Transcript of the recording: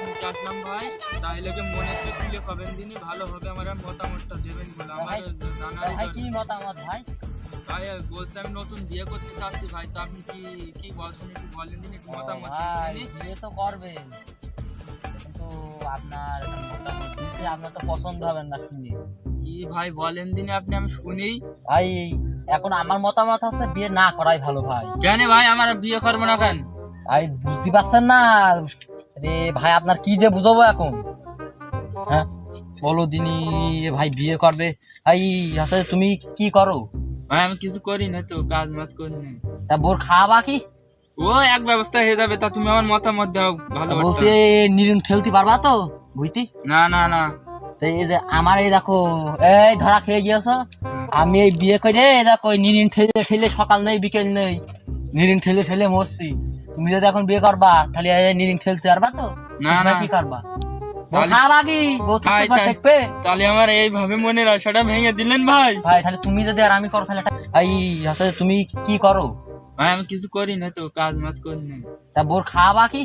শুনতে আসলাম ভাই, তাহলে কি মনে একটু খুলে কবেন দিনই ভালো হবে, আমার মতামতটা দেবেন বলে আমার জানার ভাই কি মতামত ভাই? ভাই বলছি আমি নতুন বিয়ে করতে চাচ্ছি ভাই, তো আপনি কি কি বলছেন একটু বলেন দিন, একটু মতামত ভাই দিন। বিয়ে তো করবেন, কিন্তু আপনার একটা মতামত দিতে আপনার তো পছন্দ হবে না শুনে। কি ভাই বলেন দিন আপনি, আমি শুনি। ভাই এখন আমার মতামত হচ্ছে বিয়ে না করাই ভালো ভাই। কেন ভাই আমার বিয়ে করবো না কেন? ভাই বুঝতে পারছেন না রে ভাই, আপনার কি যে বুঝাবো এখন? হ্যাঁ বলো দিনি, ভাই বিয়ে করবে। ভাই আসলে তুমি কি করো? ভাই আমি কিছু করি না তো, কাজ মাজ করি না। তা বোর খাওয়া কি? ও এক ব্যবস্থা হয়ে যাবে, তা তুমি আমার মতামত দাও ভালো বলছি একটা। নিরিম ঠেলতে পারবা তো বুঝতি? না না না। তো এই যে আমার এই দেখো, এই ধরা খেয়ে গিয়েছো, আমি এই বিয়ে করে এই দেখো এই নিরিন ঠেলে ঠেলে সকাল নেই বিকেল নেই নিরিন ঠেলে ঠেলে মরছি। তুমি যদি এখন বিয়ে করবা তাহলে এই নিরিন ঠেলতে পারবা তো? না না না। কি করবা? বউ তাহলে- খাওয়া কি? বউ থাকতে ভাই, পর দেখবে? তাহলে আমার এইভাবে মনের আশাটা ভেঙে দিলেন ভাই। ভাই তাহলে তুমি যদি আর আমি করো তাহলে ভাই আসলে তুমি কি করো? ভাই আমি কিছু করি না তো, কাজ মাজ করি না। তা বোর খাওয়া কি?